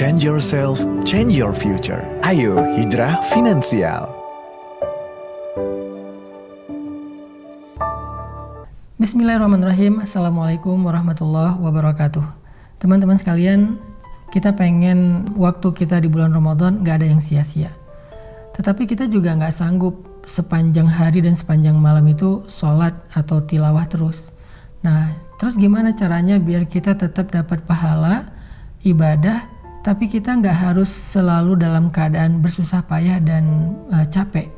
Change yourself, change your future. Ayo, Hijrah Finansial. Bismillahirrahmanirrahim. Assalamualaikum warahmatullahi wabarakatuh. Teman-teman sekalian, kita pengen waktu kita di bulan Ramadan gak ada yang sia-sia. Tetapi kita juga gak sanggup sepanjang hari dan sepanjang malam itu sholat atau tilawah terus. Nah, terus gimana caranya biar kita tetap dapat pahala ibadah, tapi kita gak harus selalu dalam keadaan bersusah payah dan capek.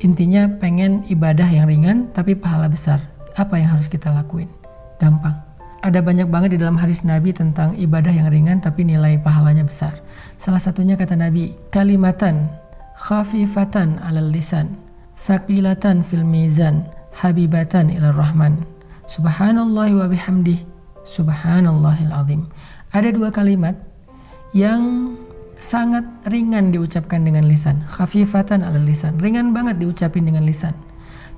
Intinya pengen ibadah yang ringan tapi pahala besar. Apa yang harus kita lakuin? Gampang. Ada banyak banget di dalam hadis Nabi tentang ibadah yang ringan tapi nilai pahalanya besar. Salah satunya kata Nabi, kalimatan khafifatan alal lisan, sakilatan fil mizan, habibatan ilar rahman, subhanallahi wa bihamdih, subhanallahil azim. Ada dua kalimat yang sangat ringan diucapkan dengan lisan, khafifatan alal lisan, ringan banget diucapin dengan lisan.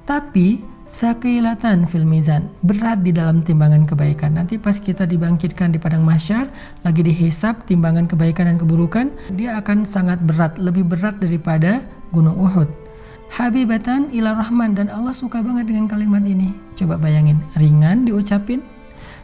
Tapi sakilatan fil mizan, berat di dalam timbangan kebaikan. Nanti pas kita dibangkitkan di padang mahsyar, lagi dihisab timbangan kebaikan dan keburukan, dia akan sangat berat, lebih berat daripada gunung Uhud. Habibatan ila rahman, dan Allah suka banget dengan kalimat ini. Coba bayangin, ringan diucapin,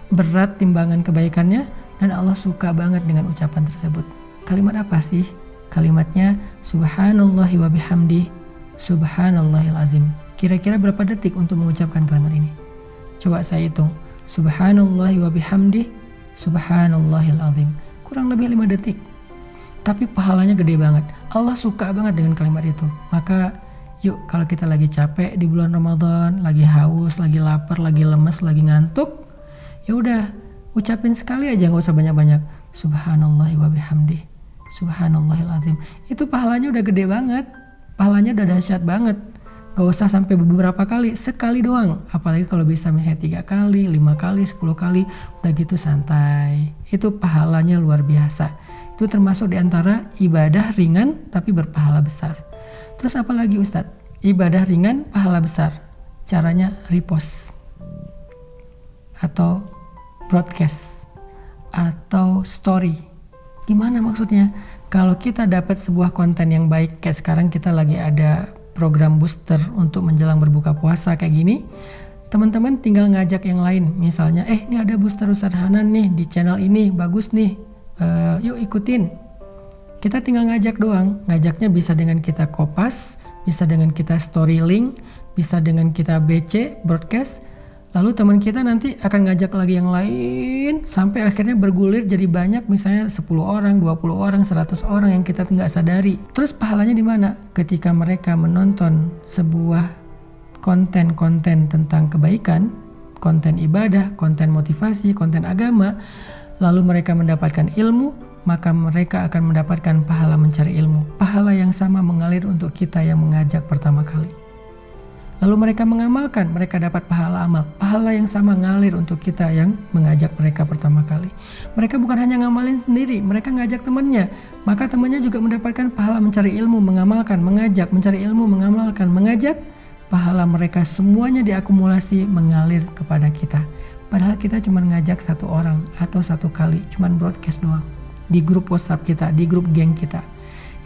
berat timbangan kebaikannya, dan Allah suka banget dengan ucapan tersebut. Kalimat apa sih? Kalimatnya subhanallahi wa bihamdih, subhanallahil azim. Kira-kira berapa detik untuk mengucapkan kalimat ini? Coba saya hitung. Subhanallahi wa bihamdih, subhanallahil azim. Kurang lebih 5 detik. Tapi pahalanya gede banget. Allah suka banget dengan kalimat itu. Maka yuk, kalau kita lagi capek di bulan Ramadan, lagi haus, lagi lapar, lagi lemes, lagi ngantuk, ya udah ucapin sekali aja, nggak usah banyak-banyak. Subhanallahi wa bihamdih, subhanallahil azim. Itu pahalanya udah gede banget. Pahalanya udah dahsyat banget. Gak usah sampai beberapa kali, sekali doang. Apalagi kalau bisa misalnya 3 kali, 5 kali, 10 kali, udah gitu santai. Itu pahalanya luar biasa. Itu termasuk diantara ibadah ringan tapi berpahala besar. Terus apa lagi Ustadz? Ibadah ringan, pahala besar. Caranya repost atau broadcast atau story. Gimana maksudnya? Kalau kita dapat sebuah konten yang baik, kayak sekarang kita lagi ada program booster untuk menjelang berbuka puasa kayak gini, teman-teman tinggal ngajak yang lain. Misalnya, ini ada booster Ustadz Hanan nih di channel ini, bagus nih, yuk ikutin. Kita tinggal ngajak doang. Ngajaknya bisa dengan kita kopas, bisa dengan kita story link, bisa dengan kita BC, broadcast. Lalu teman kita nanti akan ngajak lagi yang lain, sampai akhirnya bergulir jadi banyak, misalnya 10 orang, 20 orang, 100 orang yang kita nggak sadari. Terus pahalanya di mana? Ketika mereka menonton sebuah konten-konten tentang kebaikan, konten ibadah, konten motivasi, konten agama, lalu mereka mendapatkan ilmu, maka mereka akan mendapatkan pahala mencari ilmu. Pahala yang sama mengalir untuk kita yang mengajak pertama kali. Lalu mereka mengamalkan, mereka dapat pahala amal. Pahala yang sama ngalir untuk kita yang mengajak mereka pertama kali. Mereka bukan hanya ngamalin sendiri, mereka ngajak temannya. Maka temannya juga mendapatkan pahala mencari ilmu, mengamalkan, mengajak, mencari ilmu, mengamalkan, mengajak. Pahala mereka semuanya diakumulasi mengalir kepada kita. Padahal kita cuma ngajak 1 orang atau 1 kali, cuma broadcast doang. Di grup WhatsApp kita, di grup geng kita.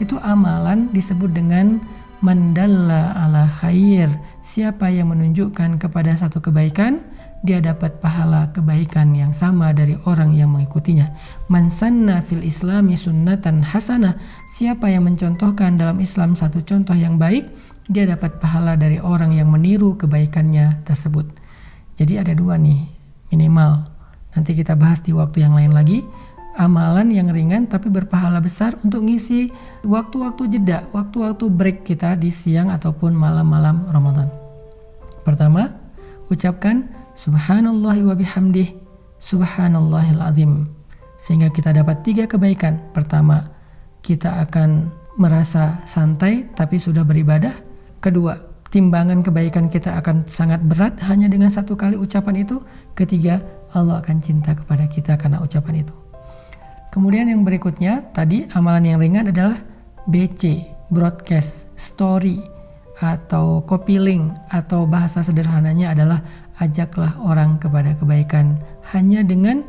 Itu amalan disebut dengan mandalla ala khair. Siapa yang menunjukkan kepada satu kebaikan, dia dapat pahala kebaikan yang sama dari orang yang mengikutinya. Man sanna fil islami sunnatan hasanah. Siapa yang mencontohkan dalam Islam satu contoh yang baik, dia dapat pahala dari orang yang meniru kebaikannya tersebut. Jadi ada 2 nih minimal. Nanti kita bahas di waktu yang lain lagi. Amalan yang ringan tapi berpahala besar untuk ngisi waktu-waktu jeda, waktu-waktu break kita di siang ataupun malam-malam Ramadan. Pertama, ucapkan subhanallahi wa bihamdih, subhanallahil azim. Sehingga kita dapat 3 kebaikan. Pertama, kita akan merasa santai tapi sudah beribadah. Kedua, timbangan kebaikan kita akan sangat berat hanya dengan 1 kali ucapan itu. Ketiga, Allah akan cinta kepada kita karena ucapan itu. Kemudian yang berikutnya, tadi amalan yang ringan adalah BC, broadcast, story, atau copy link, atau bahasa sederhananya adalah ajaklah orang kepada kebaikan hanya dengan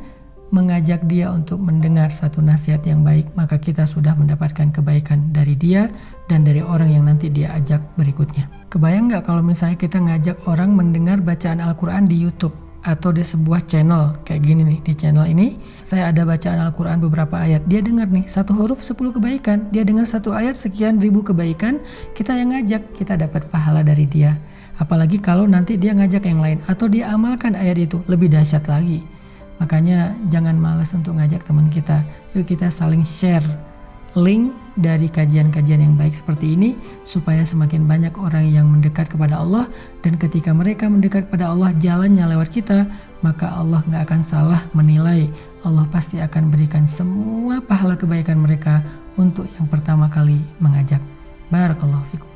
mengajak dia untuk mendengar satu nasihat yang baik, maka kita sudah mendapatkan kebaikan dari dia dan dari orang yang nanti dia ajak berikutnya. Kebayang nggak kalau misalnya kita ngajak orang mendengar bacaan Al-Quran di YouTube atau di sebuah channel kayak gini nih. Di channel ini saya ada bacaan Al-Quran beberapa ayat, dia dengar nih 1 huruf 10 kebaikan, dia dengar 1 ayat sekian ribu kebaikan, kita yang ngajak, kita dapat pahala dari dia. Apalagi kalau nanti dia ngajak yang lain atau dia amalkan ayat itu, lebih dahsyat lagi. Makanya jangan malas untuk ngajak teman kita. Yuk kita saling share link dari kajian-kajian yang baik seperti ini supaya semakin banyak orang yang mendekat kepada Allah, dan ketika mereka mendekat kepada Allah jalannya lewat kita, maka Allah gak akan salah menilai. Allah pasti akan berikan semua pahala kebaikan mereka untuk yang pertama kali mengajak. Barakallahu fikum.